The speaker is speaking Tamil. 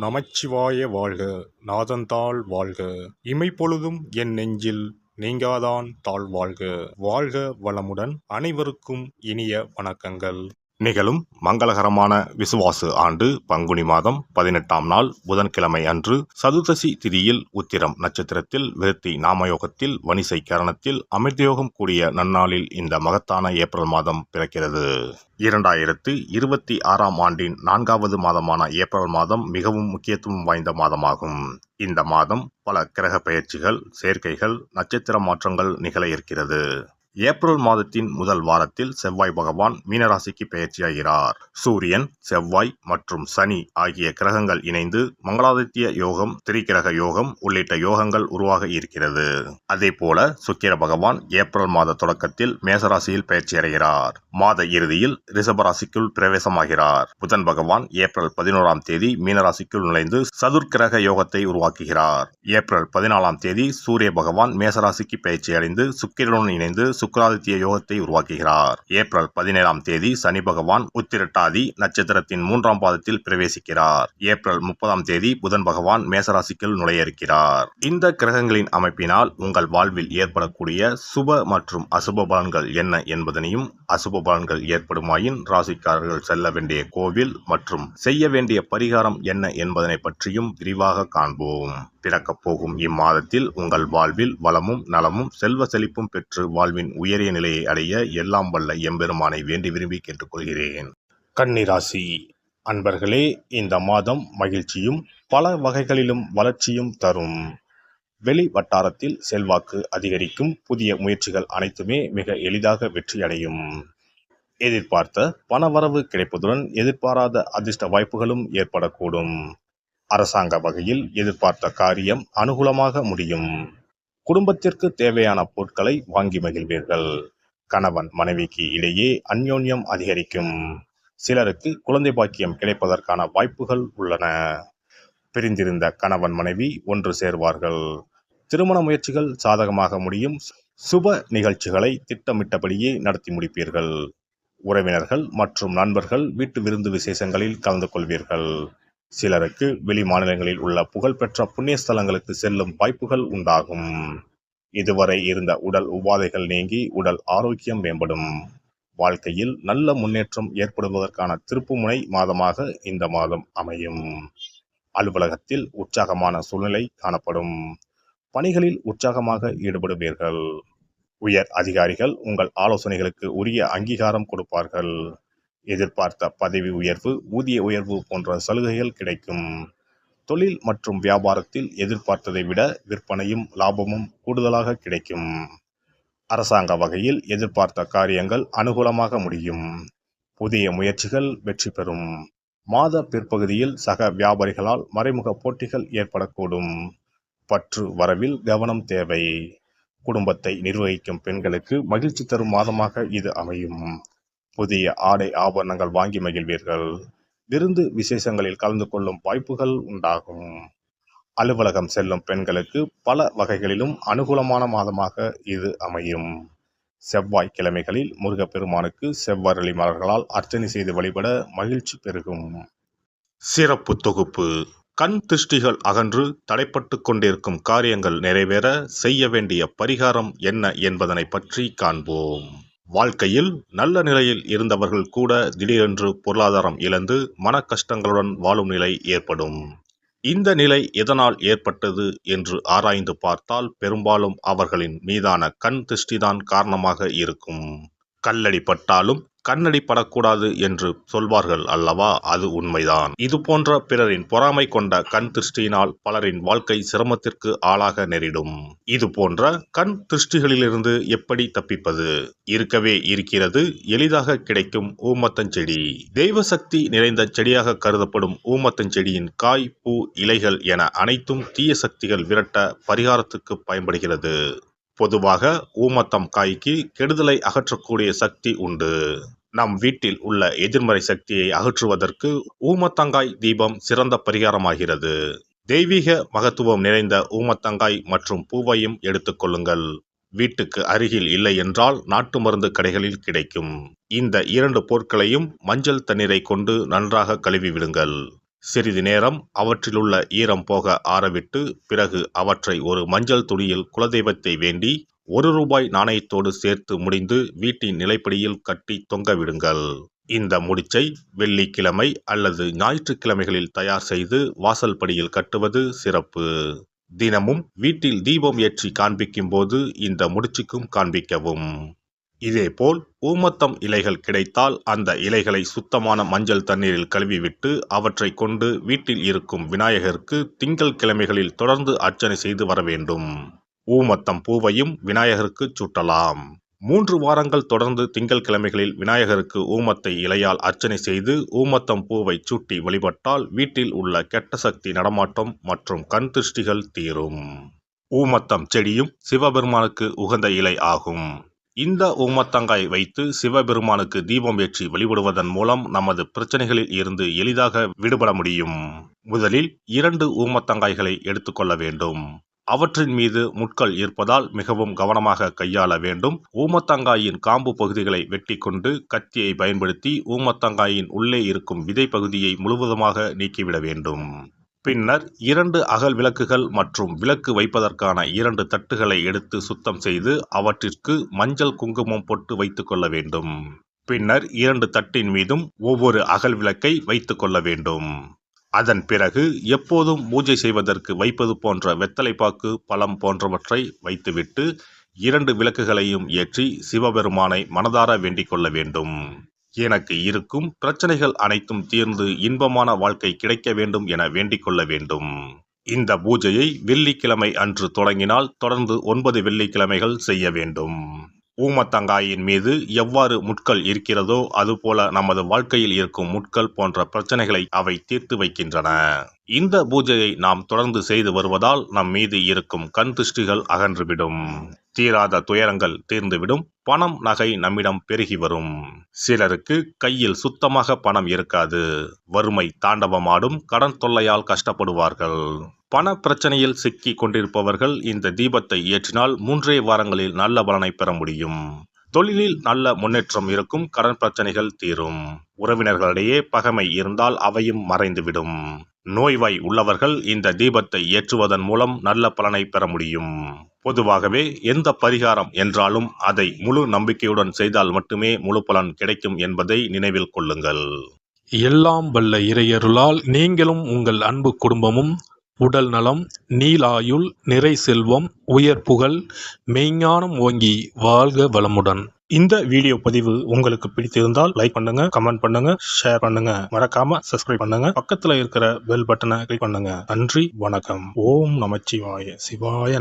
நமச்சிவாய வாழ்க. நாதன்தாள் வாழ்க. இமைப்பொழுதும் என் நெஞ்சில் நீங்காதான் தாழ்வாழ்க. வாழ்க வளமுடன். அனைவருக்கும் இனிய வணக்கங்கள். நிகழும் மங்களகரமான விசுவாசு ஆண்டு பங்குனி மாதம் 18ஆம் நாள் புதன்கிழமை அன்று சதுர்தசி திதியில் உத்திரம் நட்சத்திரத்தில் விருத்தி நாமயோகத்தில் வணிசை கரணத்தில் அமிர்தயோகம் கூடிய நன்னாளில் இந்த மகத்தான ஏப்ரல் மாதம் பிறக்கிறது. 2026ஆம் ஆண்டின் 4வது மாதமான ஏப்ரல் மாதம் மிகவும் முக்கியத்துவம் வாய்ந்த மாதமாகும். இந்த மாதம் பல கிரக பெயர்ச்சிகள், சேர்க்கைகள், நட்சத்திர மாற்றங்கள் நிகழ இருக்கிறது. ஏப்ரல் மாதத்தின் முதல் வாரத்தில் செவ்வாய் பகவான் மீனராசிக்கு பெயர்ச்சியாகிறார். சூரியன், செவ்வாய் மற்றும் சனி ஆகிய கிரகங்கள் இணைந்து மங்களாதித்ய யோகம், திரிகிரக யோகம் உள்ளிட்ட யோகங்கள் உருவாக இருக்கிறது. அதே போல சுக்கிர பகவான் ஏப்ரல் மாத தொடக்கத்தில் மேசராசியில் பெயர்ச்சியடைகிறார். மாத இறுதியில் ரிஷபராசிக்குள் பிரவேசமாகிறார். புதன் பகவான் ஏப்ரல் 11ஆம் தேதி மீனராசிக்குள் நுழைந்து சதுர்கிரக யோகத்தை உருவாக்குகிறார். ஏப்ரல் 14ஆம் தேதி சூரிய பகவான் மேசராசிக்கு பெயர்ச்சியடைந்து சுக்கிரனுடன் இணைந்து சுக்கிராதித்ய யோகத்தை உருவாக்குகிறார். ஏப்ரல் 17ஆம் தேதி சனி பகவான் உத்திரட்டாதி நட்சத்திரத்தின் 3ஆம் பாதத்தில் பிரவேசிக்கிறார். ஏப்ரல் 30ஆம் தேதி புதன் பகவான் மேசராசிக்குள் நுழைய இருக்கிறார். இந்த கிரகங்களின் அமைப்பினால் உங்கள் வாழ்வில் ஏற்படக்கூடிய சுப மற்றும் அசுப பலன்கள் என்ன என்பதனையும், அசுப பலன்கள் ஏற்படுமாயின் ராசிக்காரர்கள் செல்ல வேண்டிய கோவில் மற்றும் செய்ய வேண்டிய பரிகாரம் என்ன என்பதனை பற்றியும் விரிவாக காண்போம். பிறக்கப் போகும் இம்மாதத்தில் உங்கள் வாழ்வில் வளமும் நலமும் செல்வ செழிப்பும் பெற்று வாழ்வின் உயரிய நிலையை அடைய எல்லாம் வல்ல எம்பெருமானை வேண்டி விரும்பி கேட்டுக்கொள்கிறேன். கன்னிராசி அன்பர்களே, இந்த மாதம் மகிழ்ச்சியும் பல வகைகளிலும் வளர்ச்சியும் தரும். வெளி வட்டாரத்தில் செல்வாக்கு அதிகரிக்கும். புதிய முயற்சிகள் அனைத்துமே மிக எளிதாக வெற்றியடையும். எதிர்பார்த்த பணவரவு கிடைப்பதுடன் எதிர்பாராத அதிர்ஷ்ட வாய்ப்புகளும் ஏற்படக்கூடும். அரசாங்க வகையில் எதிர்பார்த்த காரியம் அனுகூலமாக முடியும். குடும்பத்திற்கு தேவையான பொருட்களை வாங்கி மகிழ்வீர்கள். கணவன் மனைவிக்கு இடையே அந்யோன்யம் அதிகரிக்கும். சிலருக்கு குழந்தை பாக்கியம் கிடைப்பதற்கான வாய்ப்புகள் உள்ளன. பிரிந்திருந்த கணவன் மனைவி ஒன்று சேர்வார்கள். திருமண முயற்சிகள் சாதகமாக முடியும். சுப நிகழ்ச்சிகளை திட்டமிட்டபடியே நடத்தி முடிப்பீர்கள். உறவினர்கள் மற்றும் நண்பர்கள் வீட்டு விருந்து விசேஷங்களில் கலந்து கொள்வீர்கள். சிலருக்கு வெளி மாநிலங்களில் உள்ள புகழ்பெற்ற புண்ணிய ஸ்தலங்களுக்கு செல்லும் வாய்ப்புகள் உண்டாகும். இதுவரை இருந்த உடல் உபாதைகள் நீங்கி உடல் ஆரோக்கியம் மேம்படும். வாழ்க்கையில் நல்ல முன்னேற்றம் ஏற்படுவதற்கான திருப்புமுனை மாதமாக இந்த மாதம் அமையும். அலுவலகத்தில் உற்சாகமான சூழ்நிலை காணப்படும். பணிகளில் உற்சாகமாக ஈடுபடுவீர்கள். உயர் அதிகாரிகள் உங்கள் ஆலோசனைகளுக்கு உரிய அங்கீகாரம் கொடுப்பார்கள். எதிர்பார்த்த பதவி உயர்வு, ஊதிய உயர்வு போன்ற சலுகைகள் கிடைக்கும். தொழில் மற்றும் வியாபாரத்தில் எதிர்பார்த்ததை விட விற்பனையும் லாபமும் கூடுதலாக கிடைக்கும். அரசாங்க வகையில் எதிர்பார்த்த காரியங்கள் அனுகூலமாக முடியும். புதிய முயற்சிகள் வெற்றி பெறும். மாத பிற்பகுதியில் சக வியாபாரிகளால் மறைமுக போட்டிகள் ஏற்படக்கூடும். பற்று வரவில் கவனம் தேவை. குடும்பத்தை நிர்வகிக்கும் பெண்களுக்கு மகிழ்ச்சி தரும் மாதமாக இது அமையும். புதிய ஆடை ஆபரணங்கள் வாங்கி மகிழ்வீர்கள். விருந்து விசேஷங்களில் கலந்து கொள்ளும் வாய்ப்புகள் உண்டாகும். அலுவலகம் செல்லும் பெண்களுக்கு பல வகைகளிலும் அனுகூலமான மாதமாக இது அமையும். செவ்வாய் கிழமைகளில் முருகப்பெருமானுக்கு செவ்வரளி மலர்களால் அர்ச்சனை செய்து வழிபட மகிழ்ச்சி பெருகும். சிறப்பு தொகுப்பு. கண் திருஷ்டிகள் அகன்று தடைப்பட்டு கொண்டிருக்கும் காரியங்கள் நிறைவேற செய்ய வேண்டிய பரிகாரம் என்ன என்பதனை பற்றி காண்போம். வாழ்க்கையில் நல்ல நிலையில் இருந்தவர்கள் கூட திடீரென்று பொருளாதாரம் இழந்து மன கஷ்டங்களுடன் வாழும் நிலை ஏற்படும். இந்த நிலை எதனால் ஏற்பட்டது என்று ஆராய்ந்து பார்த்தால் பெரும்பாலும் அவர்களின் மீதான கண் திருஷ்டிதான் காரணமாக இருக்கும். கல்லடி பட்டாலும் கண்ணடி படக்கூடாது என்று சொல்வார்கள் அல்லவா, அது உண்மைதான். இது போன்ற பிறரின் பொறாமை கொண்ட கண் திருஷ்டியினால் பலரின் வாழ்க்கை சிரமத்திற்கு ஆளாக நேரிடும். இது போன்ற கண் திருஷ்டிகளிலிருந்து எப்படி தப்பிப்பது? இருக்கவே இருக்கிறது எளிதாக கிடைக்கும் ஊமத்தஞ்செடி. தெய்வ சக்தி நிறைந்த செடியாக கருதப்படும் ஊமத்தஞ்செடியின் காய், பூ, இலைகள் என அனைத்தும் தீய சக்திகள் விரட்ட பரிகாரத்துக்கு பயன்படுகிறது. பொதுவாக ஊமத்தம் காய்க்கு கெடுதலை அகற்றக்கூடிய சக்தி உண்டு. நம் வீட்டில் உள்ள எதிர்மறை சக்தியை அகற்றுவதற்கு ஊமத்தங்காய் தீபம் சிறந்த பரிகாரமாகிறது. தெய்வீக மகத்துவம் நிறைந்த ஊமத்தங்காய் மற்றும் பூவையும் எடுத்துக்கொள்ளுங்கள். வீட்டுக்கு அருகில் இல்லை என்றால் நாட்டு மருந்து கடைகளில் கிடைக்கும். இந்த 2 பொருட்களையும் மஞ்சள் தண்ணீரை கொண்டு நன்றாக கழுவி விடுங்கள். சிறிது நேரம் அவற்றிலுள்ள ஈரம் போக ஆறவிட்டு பிறகு அவற்றை ஒரு மஞ்சள் துணியில் குலதெய்வத்தை வேண்டி ₹1 நாணயத்தோடு சேர்த்து முடிந்து வீட்டின் நிலைப்படியில் கட்டி தொங்கவிடுங்கள். இந்த முடிச்சை வெள்ளிக்கிழமை அல்லது ஞாயிற்றுக்கிழமைகளில் தயார் செய்து வாசல் படியில் கட்டுவது சிறப்பு. தினமும் வீட்டில் தீபம் ஏற்றி காண்பிக்கும் போது இந்த முடிச்சுக்கும் காண்பிக்கவும். இதேபோல் ஊமத்தம் இலைகள் கிடைத்தால் அந்த இலைகளை சுத்தமான மஞ்சள் தண்ணீரில் கழுவிவிட்டு அவற்றை கொண்டு வீட்டில் இருக்கும் விநாயகருக்கு திங்கள் கிழமைகளில் தொடர்ந்து அர்ச்சனை செய்து வர வேண்டும். ஊமத்தம் பூவையும் விநாயகருக்கு சூட்டலாம். 3 வாரங்கள் தொடர்ந்து திங்கள் கிழமைகளில் விநாயகருக்கு ஊமத்தை இலையால் அர்ச்சனை செய்து ஊமத்தம் பூவை சூட்டி வழிபட்டால் வீட்டில் உள்ள கெட்ட சக்தி நடமாட்டம் மற்றும் கண் திருஷ்டிகள் தீரும். ஊமத்தம் செடியும் சிவபெருமானுக்கு உகந்த இலை ஆகும். இந்த ஊமத்தங்காய் வைத்து சிவபெருமானுக்கு தீபம் ஏற்றி வழிபடுவதன் மூலம் நமது பிரச்சனைகளில் இருந்து எளிதாக விடுபட முடியும். முதலில் 2 ஊமத்தங்காய்களை எடுத்துக்கொள்ள வேண்டும். அவற்றின் மீது முட்கள் இருப்பதால் மிகவும் கவனமாக கையாள வேண்டும். ஊமத்தங்காயின் காம்பு பகுதிகளை வெட்டி கொண்டு கத்தியை பயன்படுத்தி ஊமத்தங்காயின் உள்ளே இருக்கும் விதை பகுதியை முழுவதுமாக நீக்கிவிட வேண்டும். பின்னர் 2 அகல் விளக்குகள் மற்றும் விளக்கு வைப்பதற்கான 2 தட்டுகளை எடுத்து சுத்தம் செய்து அவற்றிற்கு மஞ்சள் குங்குமம் போட்டு வைத்துக் கொள்ள வேண்டும். பின்னர் 2 தட்டின் மீதும் ஒவ்வொரு அகல் விளக்கை வைத்துக் கொள்ள வேண்டும். அதன் பிறகு எப்போதும் பூஜை செய்வதற்கு வைப்பது போன்ற வெத்தலைப்பாக்கு, பழம் போன்றவற்றை வைத்துவிட்டு 2 விளக்குகளையும் ஏற்றி சிவபெருமானை மனதார வேண்டிக் கொள்ள வேண்டும். எனக்கு இருக்கும் பிரச்சனைகள் அனைத்தும் தீர்ந்து இன்பமான வாழ்க்கை கிடைக்க வேண்டும் என வேண்டிக் கொள்ள வேண்டும். இந்த பூஜையை வெள்ளிக்கிழமை அன்று தொடங்கினால் தொடர்ந்து 9 வெள்ளிக்கிழமைகள் செய்ய வேண்டும். ஊமத்தங்காயின் மீது எவ்வாறு முட்கள் இருக்கிறதோ அதுபோல நமது வாழ்க்கையில் இருக்கும் முட்கள் போன்ற பிரச்சனைகளை அவை தீர்த்து வைக்கின்றன. இந்த பூஜையை நாம் தொடர்ந்து செய்து வருவதால் நம் மீது இருக்கும் கண் திருஷ்டிகள் அகன்றுவிடும். தீராத துயரங்கள் தீர்ந்துவிடும். பணம் நகை நம்மிடம் பெருகி வரும். சிலருக்கு கையில் சுத்தமாக பணம் இருக்காது. வறுமை தாண்டவமாடும். கடன் தொல்லையால் கஷ்டப்படுவார்கள். பண பிரச்சனையில் சிக்கி கொண்டிருப்பவர்கள் இந்த தீபத்தை ஏற்றினால் 3 வாரங்களில் நல்ல பலனை பெற முடியும். தொழிலில் நல்ல முன்னேற்றம் இருக்கும். கடன் பிரச்சனைகள் தீரும். உறவினர்களிடையே பகைமை இருந்தால் அவையும் மறைந்துவிடும். நோய்வாய் உள்ளவர்கள் இந்த தீபத்தை ஏற்றுவதன் மூலம் நல்ல பலனை பெற முடியும். பொதுவாகவே எந்த பரிகாரம் என்றாலும் அதை முழு நம்பிக்கையுடன் செய்தால் மட்டுமே முழு பலன் கிடைக்கும் என்பதை நினைவில் கொள்ளுங்கள். எல்லாம் வல்ல இறையருளால் நீங்களும் உங்கள் அன்பு குடும்பமும் உடல் நலம், நீலாயுள், நிறை செல்வம், உயர் புகழ், மெய்ஞானம் ஓங்கி வாழ்க வளமுடன். இந்த வீடியோ பதிவு உங்களுக்கு பிடித்திருந்தால் லைக் பண்ணுங்க, கமெண்ட் பண்ணுங்க, ஷேர் பண்ணுங்க. மறக்காம சப்ஸ்கிரைப் பண்ணுங்க. பக்கத்துல இருக்கிற பெல் பட்டனை கிளிக் பண்ணுங்க. நன்றி, வணக்கம். ஓம் நமச்சிவாய. சிவாய